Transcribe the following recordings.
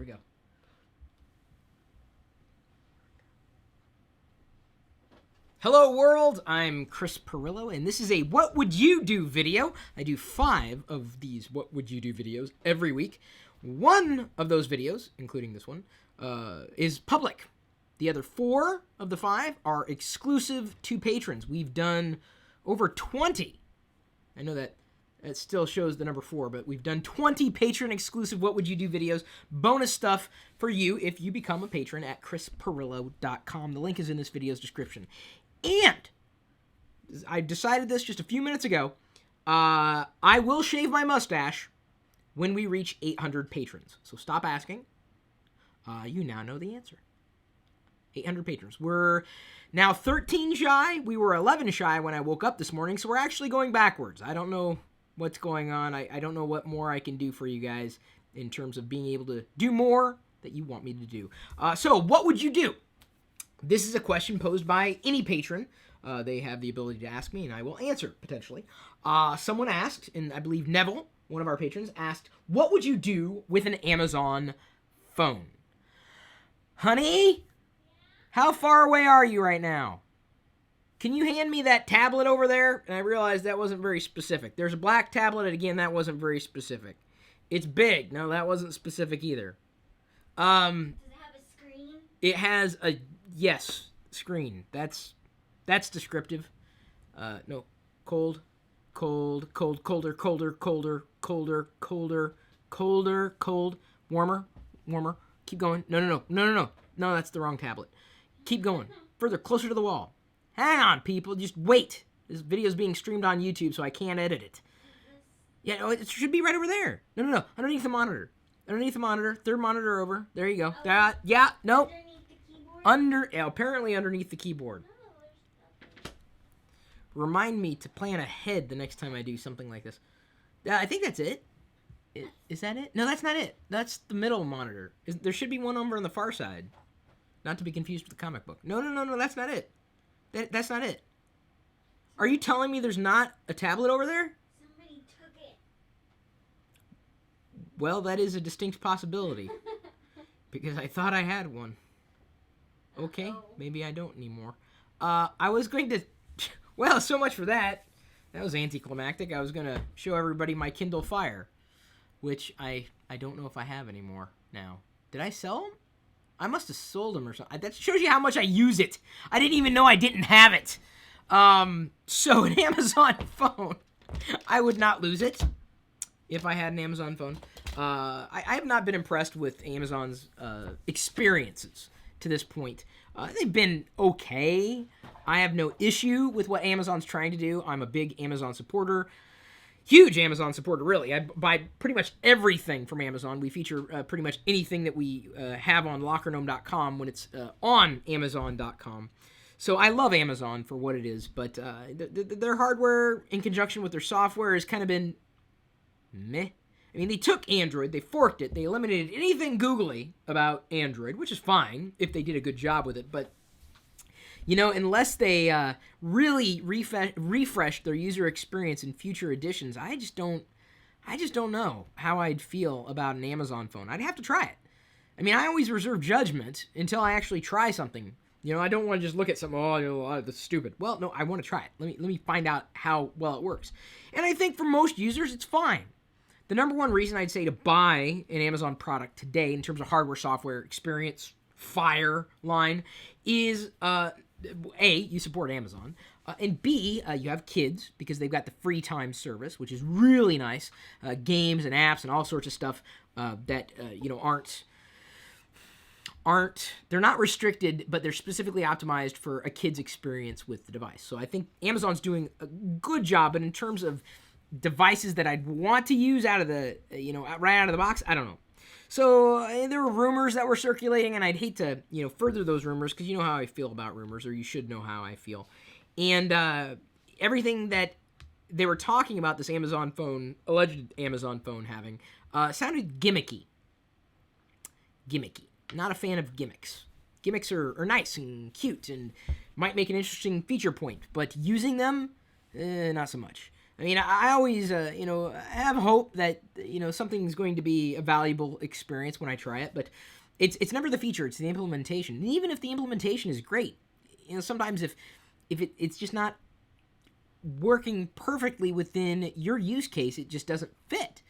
we go. Hello world, I'm Chris Pirillo, and this is a What Would You Do video. I do 5 of these What Would You Do videos every week. One of those videos, including this one, is public. The other 4 of the 5 are exclusive to patrons. We've done over 20. I know that it still shows the number 4, but we've done 20 patron-exclusive What Would You Do videos. Bonus stuff for you if you become a patron at chrispirillo.com. The link is in this video's description. And I decided this just a few minutes ago. I will shave my mustache when we reach 800 patrons. So stop asking. You now know the answer. 800 patrons. We're now 13 shy. We were 11 shy when I woke up this morning, so we're actually going backwards. I don't know what's going on. I don't know what more I can do for you guys in terms of being able to do more that you want me to do. So what would you do? This is a question posed by any patron. They have the ability to ask me, and I will answer, potentially. Someone asked, and I believe Neville, one of our patrons, asked, what would you do with an Amazon phone? Honey, how far away are you right now? Can you hand me that tablet over there? And I realized that wasn't very specific. There's a black tablet, and again, that wasn't very specific. It's big. No, that wasn't specific either. Does it have a screen? It has a... Yes, screen. That's descriptive. No, colder, warmer. Keep going. No, that's the wrong tablet. Keep going. Further, closer to the wall. Hang on, people. Just wait. This video is being streamed on YouTube, so I can't edit it. Yeah, no, it should be right over there. No. Underneath the monitor. Third monitor over. There you go. Yeah, no. Apparently underneath the keyboard. Remind me to plan ahead the next time I do something like this. I think that's it. Is that it? No, that's not it. That's the middle monitor. There should be one over on the far side. Not to be confused with the comic book. No, that's not it. That's not it. Are you telling me there's not a tablet over there? Somebody took it. Well, that is a distinct possibility. Because I thought I had one. Okay, maybe I don't anymore. I was going to... Well, so much for that. That was anticlimactic. I was going to show everybody my Kindle Fire, which I don't know if I have anymore now. Did I sell them? I must have sold them or something. That shows you how much I use it. I didn't even know I didn't have it. So an Amazon phone, I would not lose it if I had an Amazon phone. I have not been impressed with Amazon's experiences to this point. They've been okay. I have no issue with what Amazon's trying to do. I'm a big Amazon supporter. Huge Amazon supporter, really. I buy pretty much everything from Amazon. We feature pretty much anything that we have on LockerGnome.com when it's on Amazon.com. So I love Amazon for what it is, but their hardware in conjunction with their software has kind of been meh. I mean, they took Android, they forked it, they eliminated anything googly about Android, which is fine if they did a good job with it, but, you know, unless they really refresh their user experience in future editions, I just don't know how I'd feel about an Amazon phone. I'd have to try it. I mean, I always reserve judgment until I actually try something. You know, I don't want to just look at something, that's stupid. Well, no, I want to try it. Let me find out how well it works. And I think for most users, it's fine. The number one reason I'd say to buy an Amazon product today in terms of hardware, software, experience, Fire line is, A, you support Amazon, and B, you have kids because they've got the free time service, which is really nice, games and apps and all sorts of stuff that, they're not restricted, but they're specifically optimized for a kid's experience with the device. So I think Amazon's doing a good job, but in terms of devices that I'd want to use out of the, right out of the box, I don't know. So there were rumors that were circulating, and I'd hate to, further those rumors because you know how I feel about rumors, or you should know how I feel. And everything that they were talking about this Amazon phone, alleged Amazon phone having, sounded gimmicky. Not a fan of gimmicks. Gimmicks are nice and cute and might make an interesting feature point, but using them, not so much. I mean, I always, have hope that, something's going to be a valuable experience when I try it, but it's never the feature, it's the implementation. And even if the implementation is great, sometimes if it's just not working perfectly within your use case, it just doesn't fit.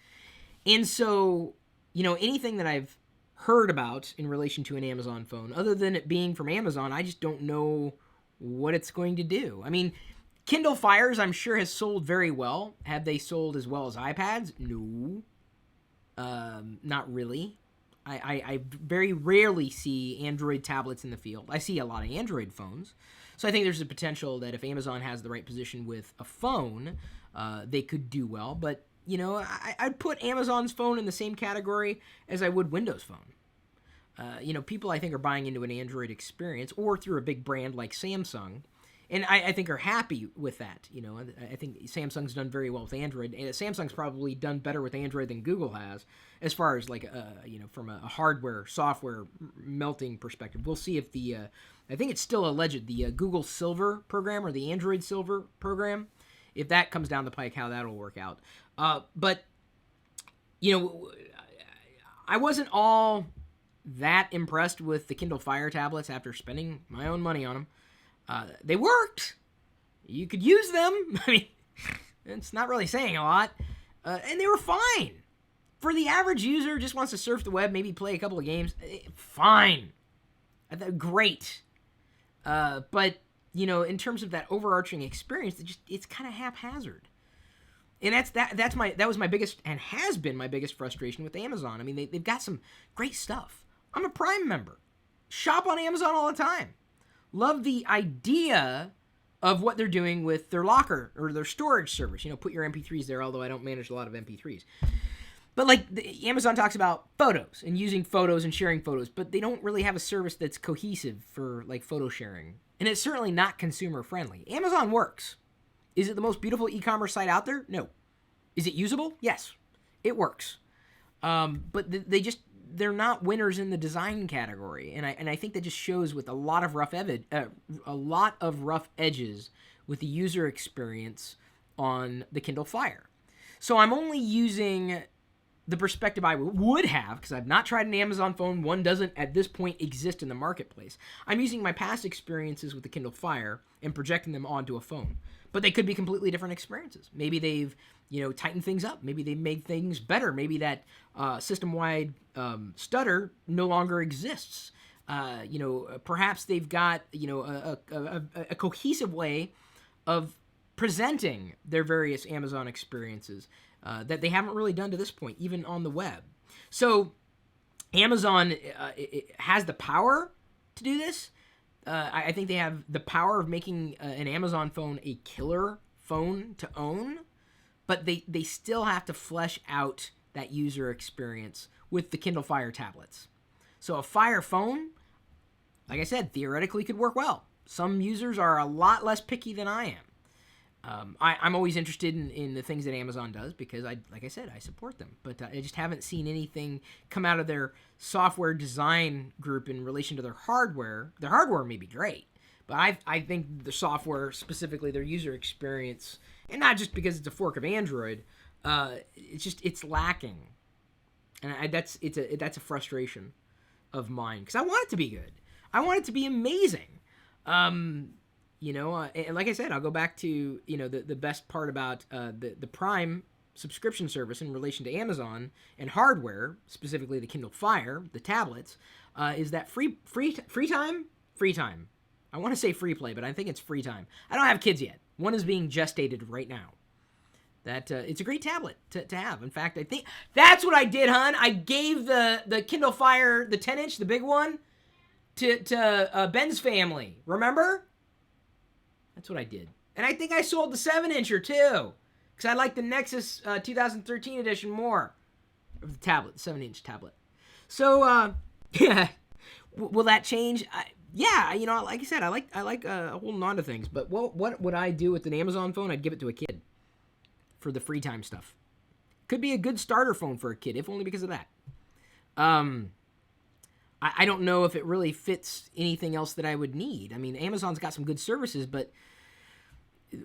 And so, anything that I've heard about in relation to an Amazon phone, other than it being from Amazon, I just don't know what it's going to do. I mean, Kindle Fires, I'm sure, has sold very well. Have they sold as well as iPads? No. Not really. I very rarely see Android tablets in the field. I see a lot of Android phones. So I think there's a potential that if Amazon has the right position with a phone, they could do well. But, I'd put Amazon's phone in the same category as I would Windows Phone. People I think are buying into an Android experience or through a big brand like Samsung. And I think are happy with that. I think Samsung's done very well with Android. And Samsung's probably done better with Android than Google has, as far as from a hardware, software melting perspective. We'll see if I think it's still alleged, the Google Silver program or the Android Silver program, if that comes down the pike, how that'll work out. But I wasn't all that impressed with the Kindle Fire tablets after spending my own money on them. They worked. You could use them. I mean, it's not really saying a lot. And they were fine. For the average user who just wants to surf the web, maybe play a couple of games, fine. Great. But, in terms of that overarching experience, it's kind of haphazard. And that was my biggest, and has been my biggest frustration with Amazon. I mean, they've got some great stuff. I'm a Prime member. Shop on Amazon all the time. Love the idea of what they're doing with their locker or their storage service. Put your MP3s there, although I don't manage a lot of MP3s. But Amazon talks about photos and using photos and sharing photos, but they don't really have a service that's cohesive for photo sharing. And it's certainly not consumer friendly. Amazon works. Is it the most beautiful e-commerce site out there? No. Is it usable? Yes. It works. But they're not winners in the design category, and I think that just shows with a lot of rough edges with the user experience on the Kindle Fire. So I'm only using the perspective I would have, because I've not tried an Amazon phone. One doesn't at this point exist in the marketplace. I'm using my past experiences with the Kindle Fire and projecting them onto a phone. But they could be completely different experiences. Maybe they've tightened things up. Maybe they've made things better. Maybe that system-wide stutter no longer exists. Perhaps they've got a cohesive way of presenting their various Amazon experiences that they haven't really done to this point, even on the web. So Amazon it has the power to do this. I think they have the power of making an Amazon phone a killer phone to own, but they still have to flesh out that user experience with the Kindle Fire tablets. So a Fire phone, like I said, theoretically could work well. Some users are a lot less picky than I am. I'm always interested in the things that Amazon does because, like I said, I support them. But I just haven't seen anything come out of their software design group in relation to their hardware. Their hardware may be great, but I think the software, specifically their user experience, and not just because it's a fork of Android, it's lacking, and that's a frustration of mine because I want it to be good. I want it to be amazing. And like I said, I'll go back to, the best part about the Prime subscription service in relation to Amazon and hardware, specifically the Kindle Fire, the tablets, is that free time. I want to say free play, but I think it's free time. I don't have kids yet. One is being gestated right now. That it's a great tablet to have. In fact, I think that's what I did, hon. I gave the Kindle Fire, the 10-inch, the big one, to Ben's family. Remember? That's what I did. And I think I sold the 7-incher too, because I like the Nexus 2013 edition more of the tablet, the 7-inch tablet. So, yeah, will that change? Yeah, like I said, I like holding on to things. But what would I do with an Amazon phone? I'd give it to a kid for the free time stuff. Could be a good starter phone for a kid, if only because of that. I don't know if it really fits anything else that I would need. I mean, Amazon's got some good services, but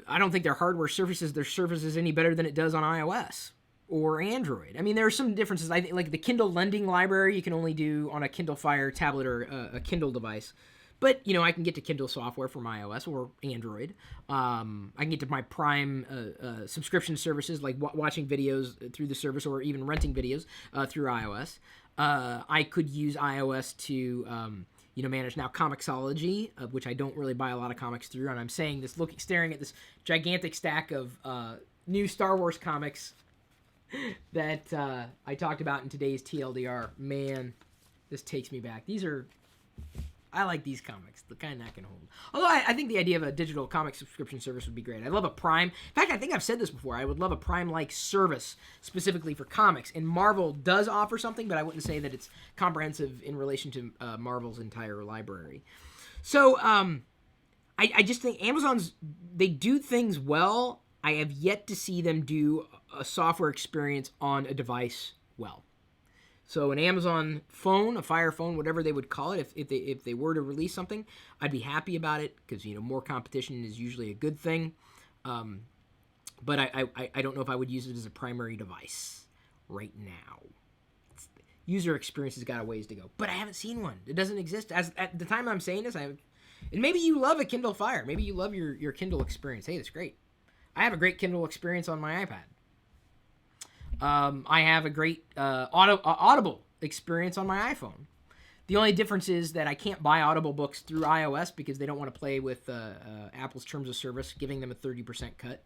I don't think their hardware surfaces any better than it does on iOS or Android. I mean, there are some differences. I think, like the Kindle lending library, you can only do on a Kindle Fire tablet or a Kindle device. But, I can get to Kindle software from iOS or Android. I can get to my Prime subscription services, like watching videos through the service or even renting videos through iOS. I could use iOS to, manage now Comixology, which I don't really buy a lot of comics through. And I'm saying this, staring at this gigantic stack of new Star Wars comics that I talked about in today's TLDR. Man, this takes me back. I like these comics, the kind I can hold. Although I think the idea of a digital comic subscription service would be great. I love a Prime. In fact, I think I've said this before. I would love a Prime-like service specifically for comics. And Marvel does offer something, but I wouldn't say that it's comprehensive in relation to Marvel's entire library. So I just think they do things well. I have yet to see them do a software experience on a device well. So an Amazon phone, a Fire phone, whatever they would call it, if they were to release something, I'd be happy about it because more competition is usually a good thing. But I don't know if I would use it as a primary device right now. User experience has got a ways to go, but I haven't seen one. It doesn't exist. At the time I'm saying this, and maybe you love a Kindle Fire. Maybe you love your Kindle experience. Hey, that's great. I have a great Kindle experience on my iPad. I have a great Audible experience on my iPhone. The only difference is that I can't buy Audible books through iOS because they don't want to play with Apple's terms of service, giving them a 30% cut.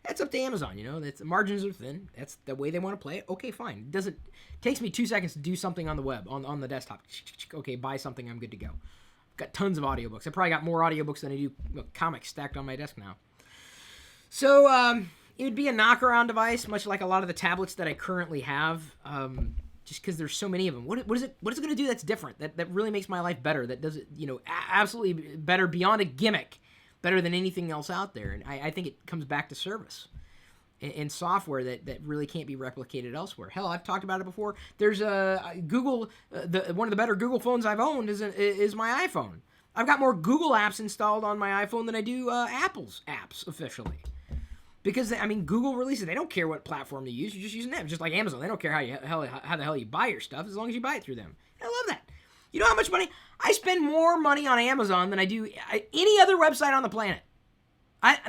That's up to Amazon, the margins are thin. That's the way they want to play it. Okay, fine. It takes me 2 seconds to do something on the web, on the desktop. Okay, buy something, I'm good to go. I've got tons of audiobooks. I probably got more audiobooks than I do comics stacked on my desk now. So, it would be a knockaround device, much like a lot of the tablets that I currently have, just because there's so many of them. What is it going to do that's different, that really makes my life better, that does it, absolutely better beyond a gimmick, better than anything else out there? And I think it comes back to service and software that really can't be replicated elsewhere. Hell, I've talked about it before. There's Google, one of the better Google phones I've owned is my iPhone. I've got more Google apps installed on my iPhone than I do Apple's apps officially. Because, Google releases, they don't care what platform to use. You're just using them. Just like Amazon. They don't care how the hell you buy your stuff as long as you buy it through them. I love that. You know how much money? I spend more money on Amazon than I do any other website on the planet.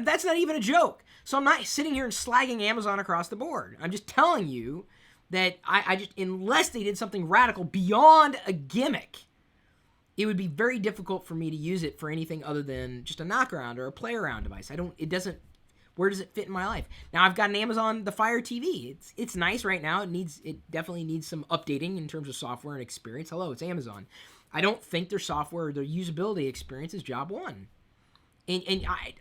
That's not even a joke. So I'm not sitting here and slagging Amazon across the board. I'm just telling you that I just, unless they did something radical beyond a gimmick, it would be very difficult for me to use it for anything other than just a knockaround or a play-around device. Where does it fit in my life? Now, I've got an Amazon The Fire TV. It's nice right now. It definitely needs some updating in terms of software and experience. Hello, it's Amazon. I don't think their software or their usability experience is job one. And I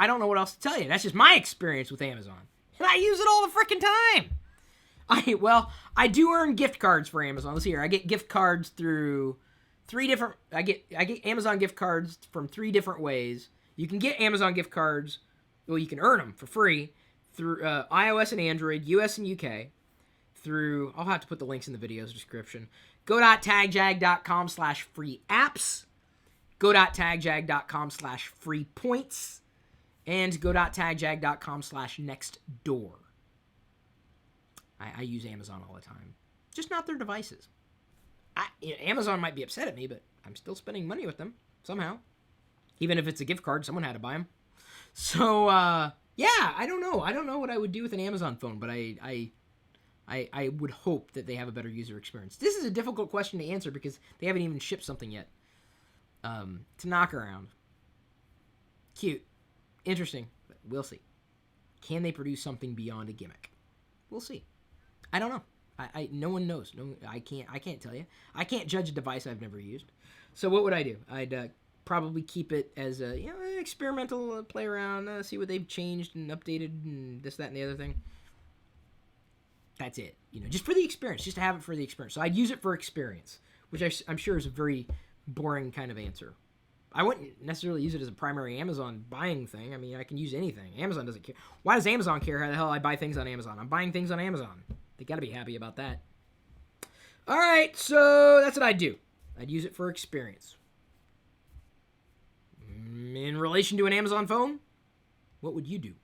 don't know what else to tell you. That's just my experience with Amazon. And I use it all the freaking time. I do earn gift cards for Amazon. Let's see here. I get gift cards through I get Amazon gift cards from 3 different ways. You can get Amazon gift cards. Well, you can earn them for free through iOS and Android, US and UK, through, I'll have to put the links in the video's description, go.tagjag.com/free apps, go.tagjag.com/free points, and go.tagjag.com/next door. I use Amazon all the time, just not their devices. Amazon might be upset at me, but I'm still spending money with them somehow. Even if it's a gift card, someone had to buy them. So, yeah, I don't know. I don't know what I would do with an Amazon phone, but I would hope that they have a better user experience. This is a difficult question to answer because they haven't even shipped something yet. It's a knockaround. Cute. Interesting. But we'll see. Can they produce something beyond a gimmick? We'll see. I don't know. No one knows. No, I can't tell you. I can't judge a device I've never used. So what would I do? I'd probably keep it as a experimental play around, see what they've changed and updated and this, that, and the other thing. That's it. Just for the experience, just to have it for the experience. So I'd use it for experience, which I'm sure is a very boring kind of answer. I wouldn't necessarily use it as a primary Amazon buying thing. I can use anything. Amazon doesn't care. Why does Amazon care how the hell I buy things on Amazon? I'm buying things on Amazon. They got to be happy about that. All right, so that's what I'd do. I'd use it for experience. In relation to an Amazon phone, What would you do?